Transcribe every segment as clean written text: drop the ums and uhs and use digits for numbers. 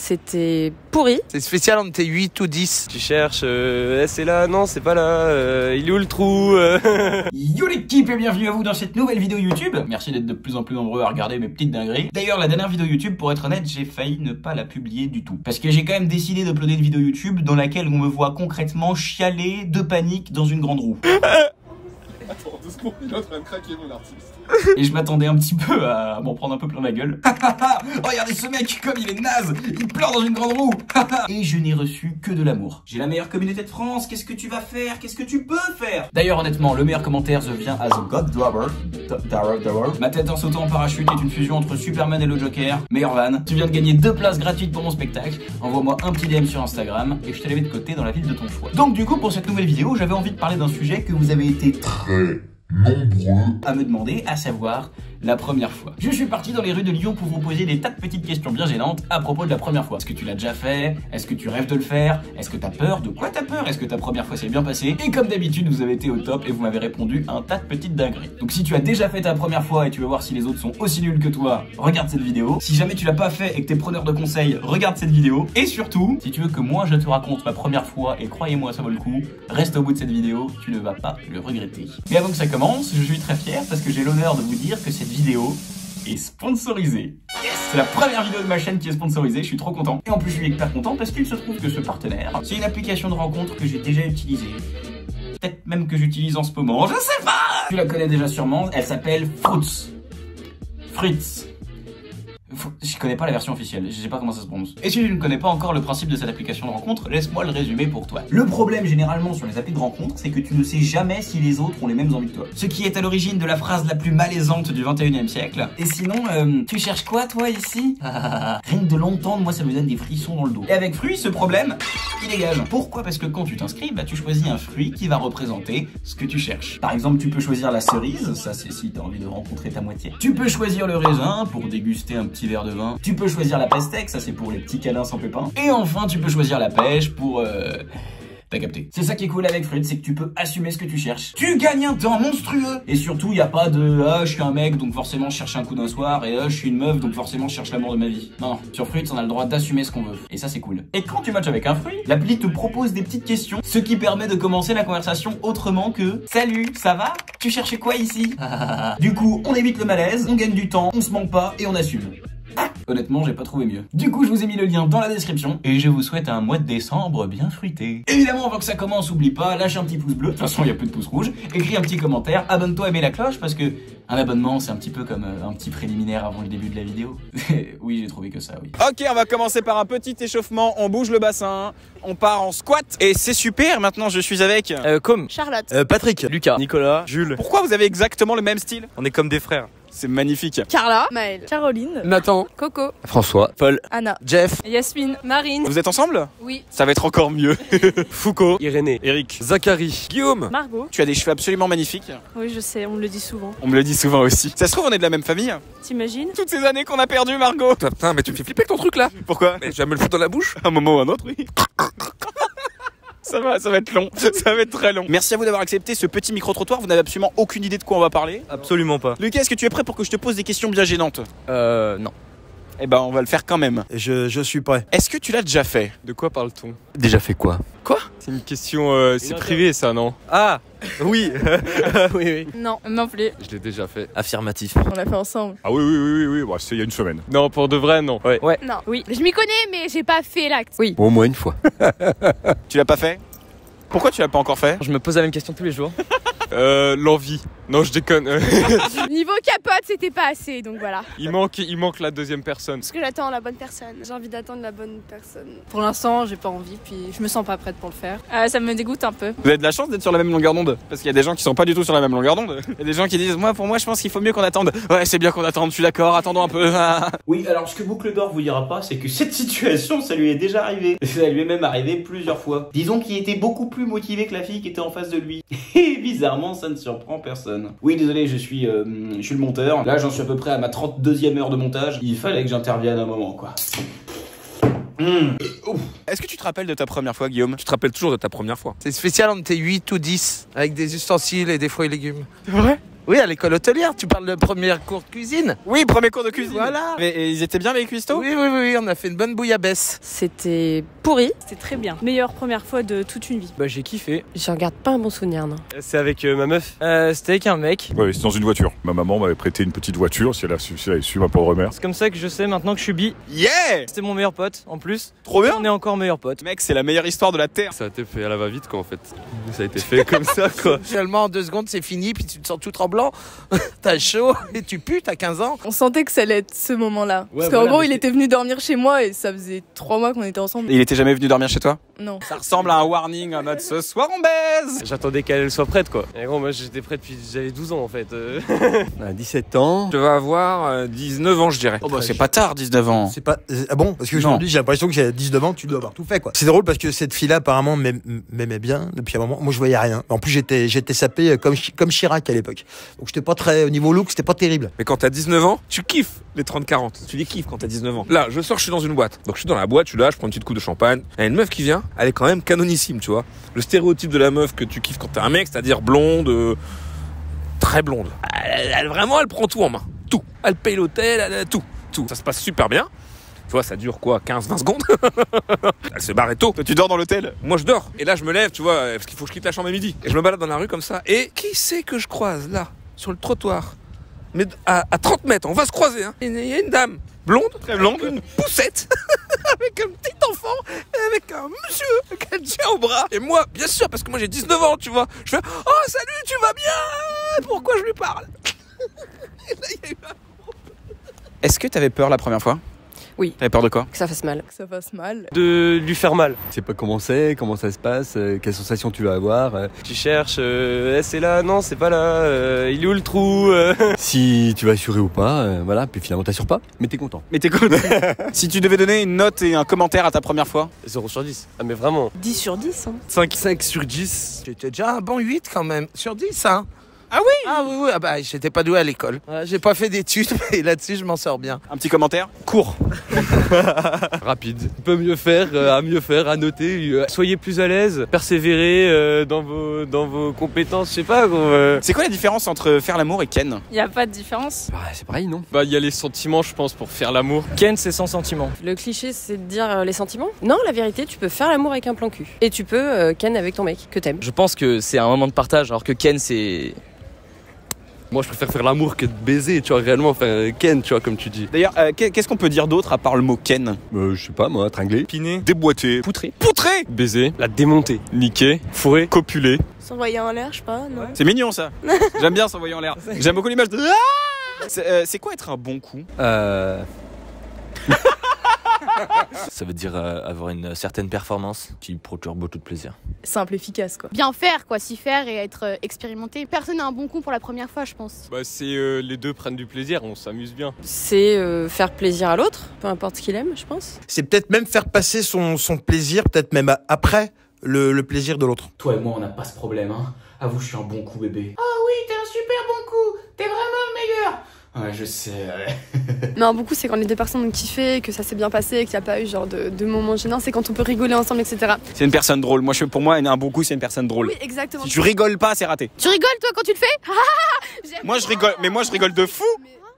C'était pourri. C'est spécial, on était 8 ou 10. Tu cherches, c'est là, non c'est pas là, il est où le trou Yo l'équipe et bienvenue à vous dans cette nouvelle vidéo YouTube. Merci d'être de plus en plus nombreux à regarder mes petites dingueries. D'ailleurs la dernière vidéo YouTube, pour être honnête, j'ai failli ne pas la publier du tout. Parce que j'ai quand même décidé d'uploader une vidéo YouTube dans laquelle on me voit concrètement chialer de panique dans une grande roue. Attends, 2 secondes, il est en train de craquer mon artiste. Et je m'attendais un petit peu à m'en prendre un peu plein la gueule. Regardez ce mec comme il est naze. Il pleure dans une grande roue. Et je n'ai reçu que de l'amour. J'ai la meilleure communauté de France. Qu'est-ce que tu vas faire? Qu'est-ce que tu peux faire? D'ailleurs honnêtement, le meilleur commentaire vient à The God Driver. Ma tête en sautant en parachute est une fusion entre Superman et le Joker. Meilleur van. Tu viens de gagner 2 places gratuites pour mon spectacle. Envoie-moi un petit DM sur Instagram et je te les mets de côté dans la ville de ton choix. Donc du coup pour cette nouvelle vidéo, j'avais envie de parler d'un sujet que vous avez été très nombreux à me demander, à savoir la première fois. Je suis parti dans les rues de Lyon pour vous poser des tas de petites questions bien gênantes à propos de la première fois. Est-ce que tu l'as déjà fait? Est-ce que tu rêves de le faire? Est-ce que t'as peur? De quoi t'as peur? Est-ce que ta première fois s'est bien passée? Et comme d'habitude, vous avez été au top et vous m'avez répondu un tas de petites dingueries. Donc si tu as déjà fait ta première fois et tu veux voir si les autres sont aussi nuls que toi, regarde cette vidéo. Si jamais tu l'as pas fait et que t'es preneur de conseils, regarde cette vidéo. Et surtout, si tu veux que moi je te raconte ma première fois, et croyez-moi ça vaut le coup, reste au bout de cette vidéo, tu ne vas pas le regretter. Mais avant que ça commence, je suis très fier parce que j'ai l'honneur de vous dire que cette vidéo est sponsorisée. Yes, c'est la première vidéo de ma chaîne qui est sponsorisée, je suis trop content. Et en plus je suis hyper content parce qu'il se trouve que ce partenaire, c'est une application de rencontre que j'ai déjà utilisée. Peut-être même que j'utilise en ce moment, je sais pas. Tu la connais déjà sûrement, elle s'appelle Fruits. Fruits. Je connais pas la version officielle, je sais pas comment ça se prononce. Et si tu ne connais pas encore le principe de cette application de rencontre, laisse-moi le résumer pour toi. Le problème généralement sur les applis de rencontre, c'est que tu ne sais jamais si les autres ont les mêmes envies que toi. Ce qui est à l'origine de la phrase la plus malaisante du 21e siècle. Et sinon, tu cherches quoi toi ici? Rien que de l'entendre, moi ça me donne des frissons dans le dos. Et avec fruits, ce problème, il dégage. Pourquoi? Parce que quand tu t'inscris, bah tu choisis un fruit qui va représenter ce que tu cherches. Par exemple, tu peux choisir la cerise, ça c'est si t'as envie de rencontrer ta moitié. Tu peux choisir le raisin pour déguster un petit verre de vin. Tu peux choisir la pastèque, ça c'est pour les petits câlins sans pépins. Et enfin tu peux choisir la pêche pour t'as capté. C'est ça qui est cool avec Fruits, c'est que tu peux assumer ce que tu cherches. Tu gagnes un temps monstrueux. Et surtout y a pas de je suis un mec donc forcément je cherche un coup d'un soir et je suis une meuf donc forcément je cherche l'amour de ma vie. Non, sur Fruits on a le droit d'assumer ce qu'on veut. Et ça c'est cool. Et quand tu matches avec un fruit, l'appli te propose des petites questions, ce qui permet de commencer la conversation autrement que salut, ça va? Tu cherchais quoi ici? Du coup on évite le malaise, on gagne du temps, on se manque pas et on assume. Honnêtement, j'ai pas trouvé mieux. Du coup, je vous ai mis le lien dans la description et je vous souhaite un mois de décembre bien fruité. Évidemment, avant que ça commence, oublie pas, lâche un petit pouce bleu. De toute façon, il y a plus de pouce rouge. Écris un petit commentaire, abonne-toi et mets la cloche parce que un abonnement, c'est un petit peu comme un petit préliminaire avant le début de la vidéo. Oui, j'ai trouvé que ça, oui. Ok, on va commencer par un petit échauffement. On bouge le bassin, on part en squat et c'est super. Maintenant, je suis avec Charlotte. Patrick, Lucas, Nicolas, Jules. Pourquoi vous avez exactement le même style? On est comme des frères. C'est magnifique. Carla. Maëlle. Caroline. Nathan, Coco. François, Paul, Anna. Jeff, Yasmine. Marine. Vous êtes ensemble? Oui. Ça va être encore mieux. Foucault, Irénée, Eric, Zachary, Guillaume. Margot. Tu as des cheveux absolument magnifiques. Oui, je sais, on me le dit souvent. On me le dit souvent aussi. Ça se trouve, on est de la même famille. T'imagines? Toutes ces années qu'on a perdu, Margot. Putain, mais tu me fais flipper avec ton truc là. Pourquoi? Mais tu vas me le foutre dans la bouche? Un moment ou un autre, oui. Ça va être long, ça va être très long. Merci à vous d'avoir accepté ce petit micro-trottoir, vous n'avez absolument aucune idée de quoi on va parler. Absolument pas. Lucas, est-ce que tu es prêt pour que je te pose des questions bien gênantes? Non. Eh ben, on va le faire quand même. Je suis prêt. Est-ce que tu l'as déjà fait? de quoi parle-t-on? Déjà fait quoi? Quoi? C'est une question, c'est privé ça, non? Ah, oui. Oui. Non, non plus. Je l'ai déjà fait. Affirmatif. On l'a fait ensemble. Ah oui, bah, c'est il y a une semaine. Non, pour de vrai, non. Ouais. Non. Oui. Je m'y connais, mais j'ai pas fait l'acte. Oui. Au moins une fois. Tu l'as pas fait? Pourquoi tu l'as pas encore fait? Je me pose la même question tous les jours. L'envie. Non, je déconne. Niveau capote, c'était pas assez, donc voilà. il manque la deuxième personne. Parce que j'attends la bonne personne. J'ai envie d'attendre la bonne personne. Pour l'instant, j'ai pas envie, puis je me sens pas prête pour le faire. Ça me dégoûte un peu. Vous avez de la chance d'être sur la même longueur d'onde. Parce qu'il y a des gens qui sont pas du tout sur la même longueur d'onde. Il y a des gens qui disent, pour moi, je pense qu'il faut mieux qu'on attende. Ouais, c'est bien qu'on attende, je suis d'accord, attendons un peu. Oui, alors ce que Boucle d'Or vous dira pas, c'est que cette situation, ça lui est déjà arrivé. Ça lui est même arrivé plusieurs fois. Disons qu'il était beaucoup plus motivé que la fille qui était en face de lui. Et bizarrement, ça ne surprend personne. Oui, désolé, je suis le monteur. Là, j'en suis à peu près à ma 32e heure de montage. Il fallait que j'intervienne un moment, quoi. Est-ce que tu te rappelles de ta première fois, Guillaume? Tu te rappelles toujours de ta première fois? C'est spécial, on était 8 ou 10 avec des ustensiles et des fruits et légumes. C'est vrai? Oui, à l'école hôtelière, tu parles de premier cours de cuisine. Oui, premier cours de cuisine. Voilà. Et ils étaient bien les cuistots? Oui, on a fait une bonne bouillabaisse. C'était pourri. C'était très bien. Meilleure première fois de toute une vie. Bah j'ai kiffé. Je regarde pas un bon souvenir, non. C'est avec ma meuf. C'était avec un mec. Ouais, c'est dans une voiture. Ma maman m'avait prêté une petite voiture, si elle a su ma pauvre mère. C'est comme ça que je sais maintenant que je suis bi. Yeah! C'était mon meilleur pote en plus. Trop bien. On est encore meilleurs potes. Mec, c'est la meilleure histoire de la Terre. Ça a été fait à la va-vite quoi en fait. Ça a été fait comme ça quoi. Finalement, en 2 secondes, c'est fini, puis tu te sens tout tremblant. T'as chaud et tu pues, t'as 15 ans. On sentait que ça allait être ce moment-là. Ouais, Parce qu'en voilà, gros, mais il était venu dormir chez moi et ça faisait 3 mois qu'on était ensemble. Et il était jamais venu dormir chez toi? Non. Ça ressemble à un warning en mode ce soir on baise. J'attendais qu'elle soit prête quoi. Et gros moi j'étais prêt depuis j'avais 12 ans en fait. À 17 ans, je vais avoir 19 ans je dirais. Oh bah c'est pas tard 19 ans. C'est pas... Ah bon? Parce que aujourd'hui j'ai l'impression que j'ai 19 ans, tu dois avoir tout fait quoi. C'est drôle parce que cette fille-là apparemment m'aimait bien depuis un moment. Moi je voyais rien. En plus j'étais sapé comme Chirac à l'époque. Donc j'étais pas très... Au niveau look, c'était pas terrible. Mais quand t'as 19 ans, tu kiffes les 30-40. Tu les kiffes quand t'as 19 ans. Là, je sors, je suis dans une boîte. Donc je suis dans la boîte, je suis là, je prends une petite coupe de champagne. Il y a une meuf qui vient, elle est quand même canonissime, tu vois. Le stéréotype de la meuf que tu kiffes quand t'es un mec, c'est-à-dire blonde, très blonde. Vraiment, elle prend tout en main. Tout. Elle paye l'hôtel, tout. Ça se passe super bien. Tu vois, ça dure quoi, 15-20 secondes. Elle se barre tôt. Toi, tu dors dans l'hôtel? Moi, je dors. Et là, je me lève, tu vois, parce qu'il faut que je quitte la chambre à midi. Et je me balade dans la rue comme ça. Et qui c'est que je croise, là, sur le trottoir? Mais à 30 mètres, on va se croiser, hein. Il y a une dame blonde, très blonde, une poussette, avec un petit enfant, et avec un monsieur qu'elle tient au bras. Et moi, bien sûr, parce que moi j'ai 19 ans, tu vois, je fais « Oh, salut, tu vas bien? Pourquoi je lui parle ?» Et là, il y a eu un... Est-ce que t'avais peur la première fois? Oui. T'avais peur de quoi? Que ça fasse mal. Que ça fasse mal. De lui faire mal. Tu sais pas comment c'est, comment ça se passe, quelle sensation tu vas avoir. Tu cherches, c'est là, non c'est pas là, il est où le trou Si tu vas assurer ou pas, voilà, puis finalement t'assures pas, mais t'es content. Mais t'es content. Si tu devais donner une note et un commentaire à ta première fois? 0 sur 10. Ah mais vraiment. 10 sur 10, hein. 5 sur 10. J'étais déjà un bon 8 quand même, sur 10, hein. Ah oui? Ah oui, ah bah j'étais pas doué à l'école. J'ai pas fait d'études, mais là-dessus je m'en sors bien. Un petit commentaire? Court. Rapide. On peut mieux faire, à noter. Soyez plus à l'aise, persévérez dans vos compétences, je sais pas. C'est quoi la différence entre faire l'amour et Ken? Y a pas de différence. Bah, c'est pareil, non? Bah il y a les sentiments je pense pour faire l'amour. Ken c'est sans sentiments. Le cliché, c'est de dire les sentiments. Non, la vérité, tu peux faire l'amour avec un plan cul. Et tu peux ken avec ton mec que t'aimes. Je pense que c'est un moment de partage, alors que Ken c'est... Moi je préfère faire l'amour que de baiser, tu vois, réellement faire Ken, tu vois, comme tu dis. D'ailleurs, qu'est-ce qu'on peut dire d'autre à part le mot Ken? Je sais pas moi, tringler. Piner, déboîter, Poutrer. Baiser, la démonter, niquer, fourrer, copuler. S'envoyer en l'air, je sais pas, non. C'est mignon ça. J'aime bien s'envoyer en l'air. J'aime beaucoup l'image de... C'est quoi être un bon coup? Ça veut dire avoir une certaine performance qui procure beaucoup de plaisir. Simple, efficace, quoi. Bien faire, quoi, s'y faire et être expérimenté. Personne n'a un bon coup pour la première fois, je pense. Bah c'est les deux prennent du plaisir, on s'amuse bien. C'est faire plaisir à l'autre, peu importe ce qu'il aime, je pense. C'est peut-être même faire passer son plaisir, peut-être même après le plaisir de l'autre. Toi et moi, on n'a pas ce problème, hein. Avoue, je suis un bon coup, bébé. Ah oui, t'es un super bon coup. T'es vraiment le meilleur. Ouais, je sais, ouais. Mais un bon coup, c'est quand les deux personnes ont kiffé, que ça s'est bien passé, qu'il n'y a pas eu genre de moments gênants. C'est quand on peut rigoler ensemble, etc. C'est une personne drôle. Pour moi, un bon coup, c'est une personne drôle. Oui, exactement. Si tu rigoles pas, c'est raté. Tu rigoles, toi, quand tu le fais? Moi, je rigole, mais moi, je rigole de fou.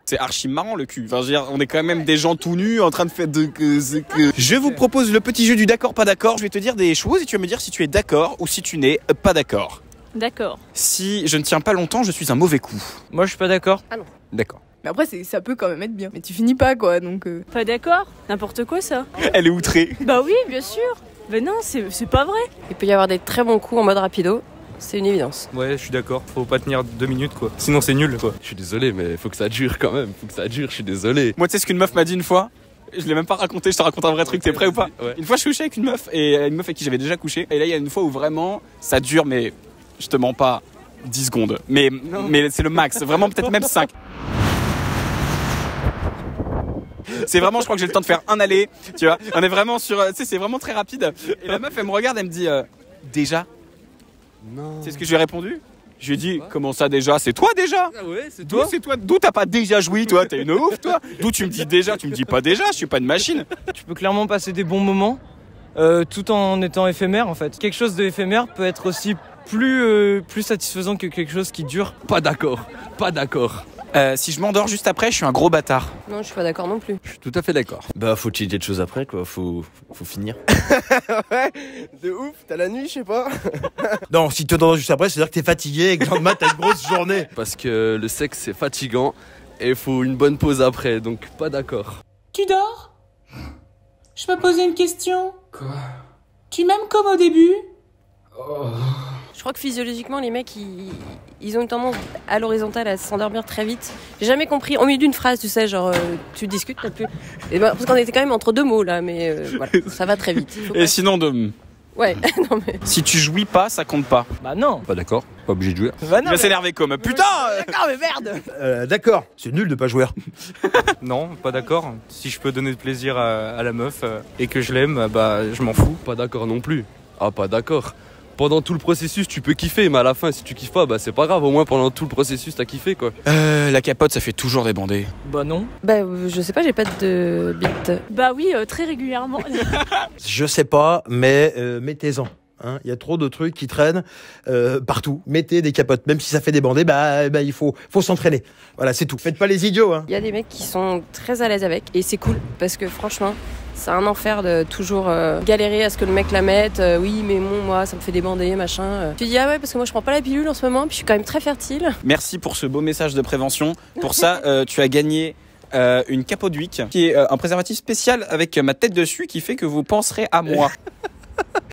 C'est archi marrant le cul. Enfin, je veux dire, on est quand même des gens tout nus en train de faire Je vous propose le petit jeu du d'accord, pas d'accord. Je vais te dire des choses et tu vas me dire si tu es d'accord ou si tu n'es pas d'accord. D'accord. Si je ne tiens pas longtemps, je suis un mauvais coup. Moi je suis pas d'accord. Ah non. D'accord. Mais après, ça peut quand même être bien. Mais tu finis pas, quoi, donc... Pas d'accord? N'importe quoi ça. Elle est outrée. Bah oui, bien sûr. Mais non, c'est pas vrai. Il peut y avoir des très bons coups en mode rapido. C'est une évidence. Ouais, je suis d'accord. Faut pas tenir 2 minutes, quoi. Sinon, c'est nul, quoi. Je suis désolé mais faut que ça dure quand même, je suis désolé. Moi, tu sais ce qu'une meuf m'a dit une fois? Je l'ai même pas raconté, je te raconte un vrai truc, t'es prêt ou pas? Ouais. Une fois, je couchais avec une meuf, et une meuf avec qui j'avais déjà couché. Et là, il y a une fois où vraiment, ça dure, mais je te mens pas, 10 secondes. Mais c'est le max, vraiment peut-être même 5. C'est vraiment, je crois que j'ai le temps de faire un aller, tu vois. On est vraiment sur, tu sais, c'est vraiment très rapide. Et la meuf, elle me regarde, elle me dit, déjà? Non. C'est ce que je lui ai répondu? Je lui ai dit, comment ça déjà? C'est toi déjà? Ah ouais, c'est toi? C'est toi. D'où t'as pas déjà joui, toi? T'es une ouf, toi? D'où tu me dis déjà? Tu me dis pas déjà? Je suis pas une machine. Tu peux clairement passer des bons moments tout en étant éphémère en fait. Quelque chose d'éphémère peut être aussi plus satisfaisant que quelque chose qui dure. Pas d'accord, pas d'accord. Si je m'endors juste après, je suis un gros bâtard. Non, je suis pas d'accord non plus. Je suis tout à fait d'accord. Bah, faut cheater de choses après, quoi. Faut finir. Ouais, de ouf, t'as la nuit, je sais pas. Non, si tu t'endors juste après, c'est-à-dire que t'es fatigué et que le lendemain t'as une grosse journée. Parce que le sexe c'est fatigant et il faut une bonne pause après, donc pas d'accord. Tu dors? Je me posais une question. Quoi? Tu m'aimes comme au début? Je crois que physiologiquement, les mecs, ils ont une tendance à l'horizontale à s'endormir très vite. J'ai jamais compris, au milieu d'une phrase, tu sais, genre, tu discutes, t'as plus. Et ben, parce qu'on était quand même entre deux mots, là, mais voilà, ça va très vite. Et sinon, Ouais, non mais... Si tu jouis pas, ça compte pas. Bah non. Pas d'accord, pas obligé de jouer. Bah non. Il va s'énerver comme putain. D'accord, mais merde. D'accord, c'est nul de pas jouer. Non, pas d'accord. Si je peux donner de plaisir à la meuf et que je l'aime, bah je m'en fous. Pas d'accord non plus. Ah, pas d'accord. Pendant tout le processus, tu peux kiffer, mais à la fin, si tu kiffes pas, bah c'est pas grave. Au moins, pendant tout le processus, t'as kiffé, quoi. La capote, ça fait toujours débander. Bah non. Bah, je sais pas, j'ai pas de bite. Bah oui, très régulièrement. Je sais pas, mais mettez-en. Hein, il y a trop de trucs qui traînent partout. Mettez des capotes, même si ça fait débander, bah il faut s'entraîner. Voilà, c'est tout. Faites pas les idiots. Hein. Il y a des mecs qui sont très à l'aise avec, et c'est cool, parce que franchement, c'est un enfer de toujours galérer à ce que le mec la mette. Oui, mais bon, moi, ça me fait débander, machin. Tu dis, ah ouais, parce que moi, je prends pas la pilule en ce moment, puis je suis quand même très fertile. Merci pour ce beau message de prévention. Pour ça, tu as gagné une capote Wick, qui est un préservatif spécial avec ma tête dessus, qui fait que vous penserez à moi.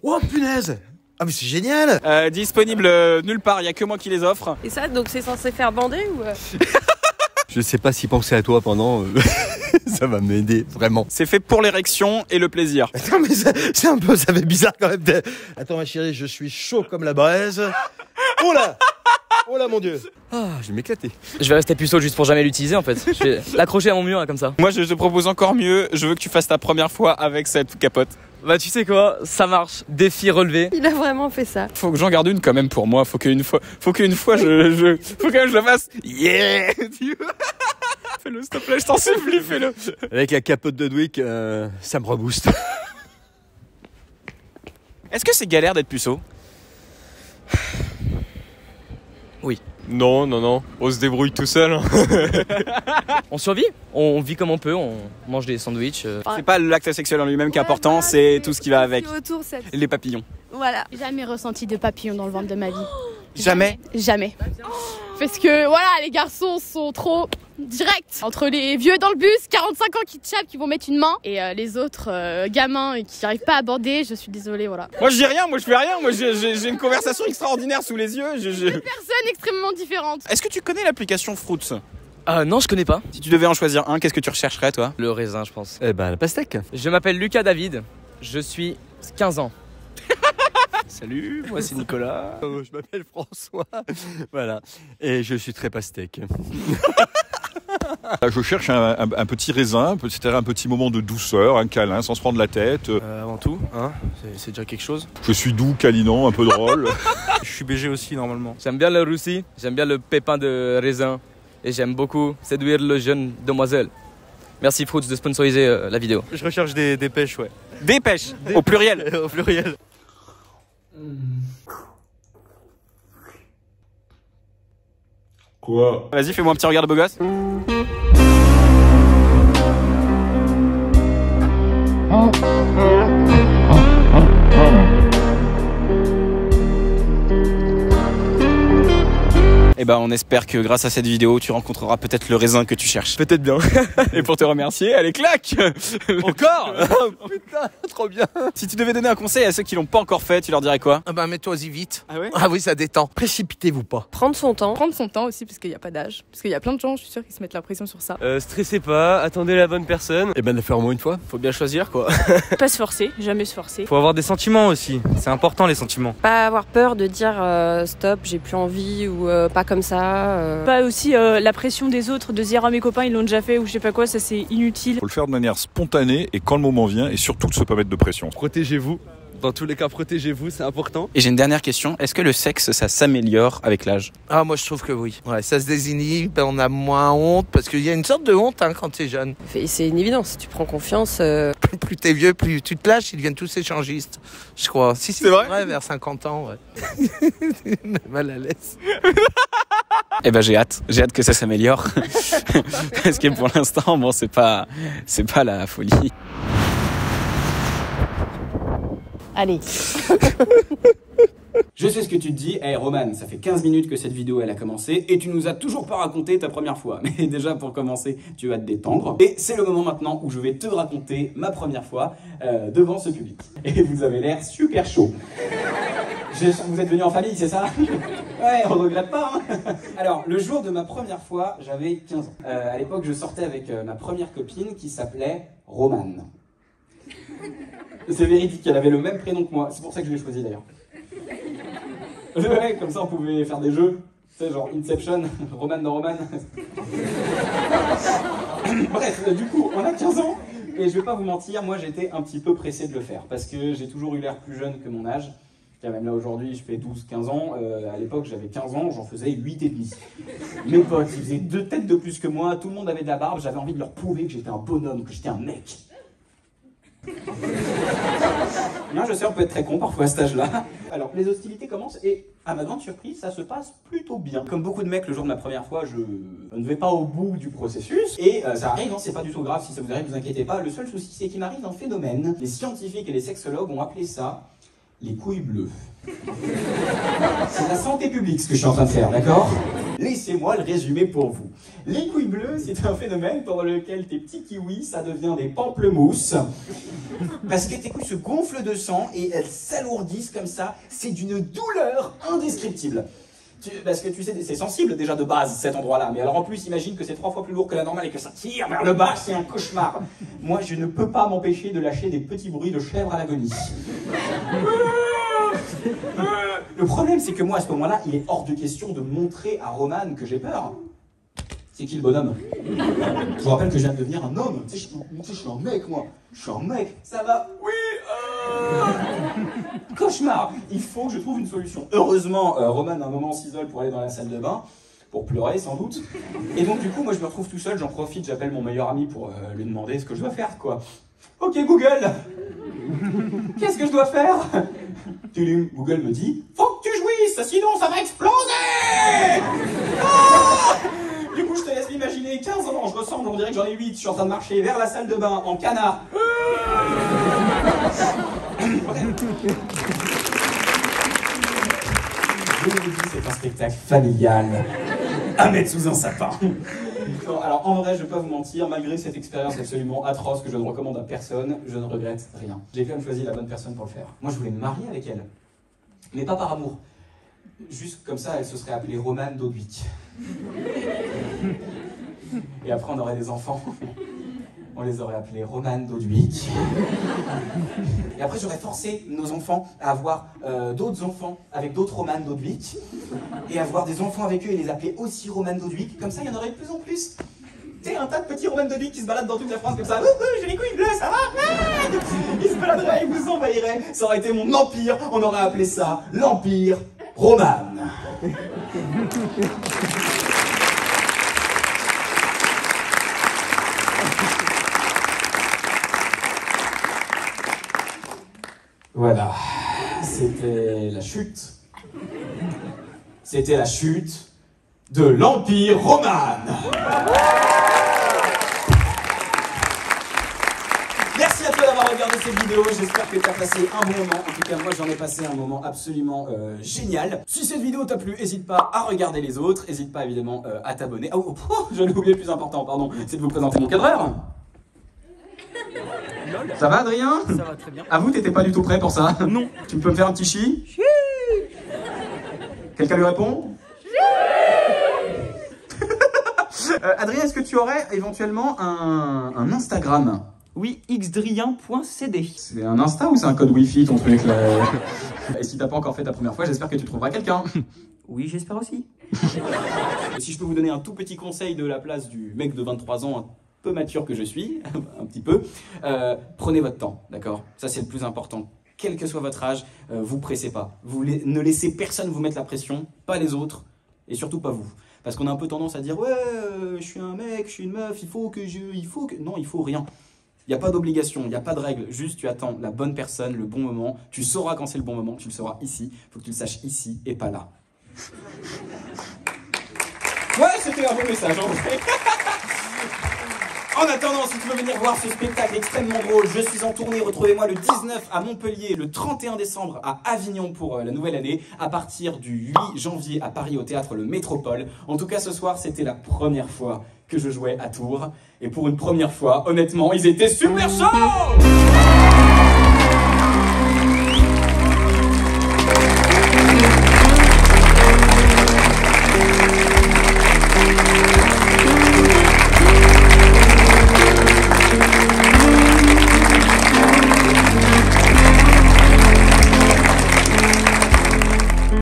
Oh punaise! Ah mais c'est génial! Disponible nulle part, il y a que moi qui les offre. Et ça, donc c'est censé faire bander ou Je sais pas si penser à toi pendant... ça va m'aider, vraiment. C'est fait pour l'érection et le plaisir. Attends, mais c'est un peu, ça fait bizarre quand même. Attends ma chérie, je suis chaud comme la braise. Oh là! Oh là mon Dieu! Ah, je vais m'éclater. Je vais rester puceau juste pour jamais l'utiliser en fait. Je vais l'accrocher à mon mur là, comme ça. Moi je te propose encore mieux, je veux que tu fasses ta première fois avec cette capote. Bah tu sais quoi, ça marche. Défi relevé. Il a vraiment fait ça. Faut que j'en garde une quand même pour moi. Faut qu'une fois faut quand même je la fasse. Yeah. Fais-le, s'il te plaît, je t'en supplie, fais-le. Avec la capote de Dwick, ça me rebooste. Est-ce que c'est galère d'être puceau? Oui. Non, on se débrouille tout seul. On survit, on vit comme on peut, on mange des sandwichs. C'est pas l'acte sexuel en lui-même qui est important, c'est tout ce qui va avec. Autour, Les papillons. Voilà. Jamais ressenti de papillons dans le ventre de ma vie. Jamais. Jamais. Parce que voilà, les garçons sont trop directs. Entre les vieux dans le bus, 45 ans qui te chapent, qui vont mettre une main, et les autres gamins qui n'arrivent pas à aborder, je suis désolée, voilà. Moi je dis rien, moi je fais rien, moi j'ai une conversation extraordinaire sous les yeux. Deux personnes extrêmement différentes. Est-ce que tu connais l'application Fruits? Non, je connais pas. Si tu devais en choisir un, qu'est-ce que tu rechercherais toi? Le raisin, je pense. Eh ben, la pastèque. Je m'appelle Lucas David, je suis 15 ans. Salut, moi c'est Nicolas. Je m'appelle François. Voilà. Et je suis très pastèque. Je cherche un petit raisin, c'est-à-dire un petit moment de douceur, un câlin, sans se prendre la tête. Avant tout, hein, c'est déjà quelque chose. Je suis doux, câlinant, un peu drôle. Je suis BG aussi normalement. J'aime bien le roussi, j'aime bien le pépin de raisin. Et j'aime beaucoup séduire le jeune demoiselle. Merci Fruits de sponsoriser la vidéo. Je recherche des pêches, ouais. Des pêches, au pluriel. Au pluriel. Quoi? Vas-y, fais-moi un petit regard de beau gosse. Et ben on espère que grâce à cette vidéo tu rencontreras peut-être le raisin que tu cherches. Peut-être bien. Et pour te remercier, allez clac. Encore. Putain, trop bien. Si tu devais donner un conseil à ceux qui l'ont pas encore fait, tu leur dirais quoi? Ah bah mets-toi-y vite. Ah ouais? Ah oui, ça détend. Précipitez-vous pas. Prendre son temps. Prendre son temps aussi parce qu'il n'y a pas d'âge. Parce qu'il y a plein de gens, je suis sûre, qui se mettent la pression sur ça. Stressez pas, attendez la bonne personne. Et ben, le faire au moins une fois. Faut bien choisir quoi. Pas se forcer, jamais se forcer. Faut avoir des sentiments aussi, c'est important les sentiments. Pas avoir peur de dire stop, j'ai plus envie ou pas comme ça. Pas aussi la pression des autres de se dire ah mes copains ils l'ont déjà fait ou je sais pas quoi, ça c'est inutile. Faut le faire de manière spontanée et quand le moment vient et surtout de se pas mettre de pression. Protégez-vous. Dans tous les cas, protégez-vous, c'est important. Et j'ai une dernière question. Est-ce que le sexe, ça s'améliore avec l'âge? Ah, moi je trouve que oui. Ouais, ça se désinhibe, on a moins honte, parce qu'il y a une sorte de honte quand t'es jeune. C'est une évidence, tu prends confiance. Plus t'es vieux, plus tu te lâches, ils deviennent tous échangistes, je crois. Si, c'est vrai. Ouais, vers 50 ans, ouais. Mal à l'aise. Eh ben j'ai hâte que ça s'améliore. Parce que pour l'instant, bon, c'est pas la folie. Allez. Je sais ce que tu te dis, hey Roman, ça fait 15 minutes que cette vidéo elle a commencé et tu nous as toujours pas raconté ta première fois. Mais déjà pour commencer, tu vas te détendre. Et c'est le moment maintenant où je vais te raconter ma première fois devant ce public. Et vous avez l'air super chaud. Vous êtes venus en famille, c'est ça? Ouais, on regrette pas, hein. Alors, le jour de ma première fois, j'avais 15 ans. À l'époque, je sortais avec ma première copine qui s'appelait Romane. C'est véridique, elle avait le même prénom que moi. C'est pour ça que je l'ai choisi d'ailleurs. Ouais, comme ça on pouvait faire des jeux. Tu sais, genre Inception, Roman dans Roman. Bref, du coup, on a 15 ans. Et je vais pas vous mentir, moi j'étais un petit peu pressé de le faire. Parce que j'ai toujours eu l'air plus jeune que mon âge. Même là aujourd'hui, je fais 12-15 ans. À l'époque, j'avais 15 ans, j'en faisais 8,5. Mes potes, ils faisaient 2 têtes de plus que moi. Tout le monde avait de la barbe. J'avais envie de leur prouver que j'étais un bonhomme, que j'étais un mec. Non, je sais, on peut être très con parfois à cet âge-là. Alors, les hostilités commencent et, à ma grande surprise, ça se passe plutôt bien. Comme beaucoup de mecs, le jour de ma première fois, je ne vais pas au bout du processus. Et ça arrive, hein, c'est pas du tout grave, si ça vous arrive, vous inquiétez pas. Le seul souci, c'est qu'il m'arrive un phénomène. Les scientifiques et les sexologues ont appelé ça les couilles bleues. C'est la santé publique ce que je suis en train de faire, d'accord? Laissez-moi le résumer pour vous. Les couilles bleues, c'est un phénomène pendant lequel tes petits kiwis, ça devient des pamplemousses. Parce que tes couilles se gonflent de sang et elles s'alourdissent comme ça. C'est d'une douleur indescriptible. Parce que tu sais, c'est sensible déjà de base cet endroit-là. Mais alors en plus, imagine que c'est 3 fois plus lourd que la normale et que ça tire vers le bas, c'est un cauchemar. Moi, je ne peux pas m'empêcher de lâcher des petits bruits de chèvre à l'agonie. Le problème, c'est que moi, à ce moment-là, il est hors de question de montrer à Roman que j'ai peur. C'est qui le bonhomme? Je vous rappelle que je viens de devenir un homme. Tu sais, je suis un mec, moi. Je suis un mec. Ça va? Oui. Cauchemar. Il faut que je trouve une solution. Heureusement, Roman, à un moment, s'isole pour aller dans la salle de bain. Pour pleurer, sans doute. Et donc, du coup, moi, je me retrouve tout seul. J'en profite, j'appelle mon meilleur ami pour lui demander ce que je dois faire, quoi. Ok, Google. Qu'est-ce que je dois faire? Google me dit, faut que tu jouisses, sinon ça va exploser. Ah, du coup, je te laisse m'imaginer 15 ans, je ressemble, on dirait que j'en ai 8, je suis en train de marcher vers la salle de bain en canard. Je vous le dis, c'est un spectacle familial. À mettre sous un sapin. Non, alors en vrai, je vais pas vous mentir, malgré cette expérience absolument atroce que je ne recommande à personne, je ne regrette rien. J'ai quand même choisi la bonne personne pour le faire. Moi, je voulais me marier avec elle. Mais pas par amour. Juste comme ça, elle se serait appelée Romane Dodwick. Et après, on aurait des enfants. On les aurait appelés Romane Dodwick. Et après, j'aurais forcé nos enfants à avoir d'autres enfants avec d'autres Romane Dodwick. Et avoir des enfants avec eux et les appeler aussi Romane Dodwick. Comme ça, il y en aurait de plus en plus. Tu sais, un tas de petits Romane Dodwick qui se baladent dans toute la France comme ça. J'ai les couilles bleues, ça va? Ils se baladeraient, ils vous envahiraient. Ça aurait été mon empire. On aurait appelé ça l'Empire Romane. Voilà, c'était la chute. C'était la chute de l'Empire Romane. Merci à toi d'avoir regardé cette vidéo, j'espère que tu as passé un bon moment. En tout cas, moi j'en ai passé un moment absolument génial. Si cette vidéo t'a plu, n'hésite pas à regarder les autres, n'hésite pas évidemment à t'abonner. Oh, j'en ai oublié le plus important, pardon, c'est de vous présenter mon cadreur. Ça va, Adrien? Ça va très bien. À vous, t'étais pas du tout prêt pour ça? Non. Tu peux me faire un petit chi? Quelqu'un lui répond? Adrien, est-ce que tu aurais éventuellement un Instagram? Oui, xdrien.cd. C'est un Insta ou c'est un code Wi-Fi ton truc là? Et si t'as pas encore fait ta première fois, j'espère que tu trouveras quelqu'un. Oui, j'espère aussi. Et si je peux vous donner un tout petit conseil de la place du mec de 23 ans, un peu mature que je suis, un petit peu, prenez votre temps, d'accord? Ça c'est le plus important. quel que soit votre âge, vous pressez pas. Ne laissez personne vous mettre la pression, pas les autres, et surtout pas vous. Parce qu'on a un peu tendance à dire « Ouais, je suis un mec, je suis une meuf, il faut que... » Non, il faut rien. Il n'y a pas d'obligation, il n'y a pas de règle. Juste, tu attends la bonne personne, le bon moment. Tu sauras quand c'est le bon moment, tu le sauras ici. Il faut que tu le saches ici et pas là. Ouais, c'était un bon message en vrai. En attendant, si tu veux venir voir ce spectacle extrêmement drôle, je suis en tournée. Retrouvez-moi le 19 à Montpellier, le 31 décembre à Avignon pour la nouvelle année, à partir du 8 janvier à Paris au théâtre Le Métropole. En tout cas, ce soir, c'était la première fois que je jouais à Tours. Et pour une première fois, honnêtement, ils étaient super chauds!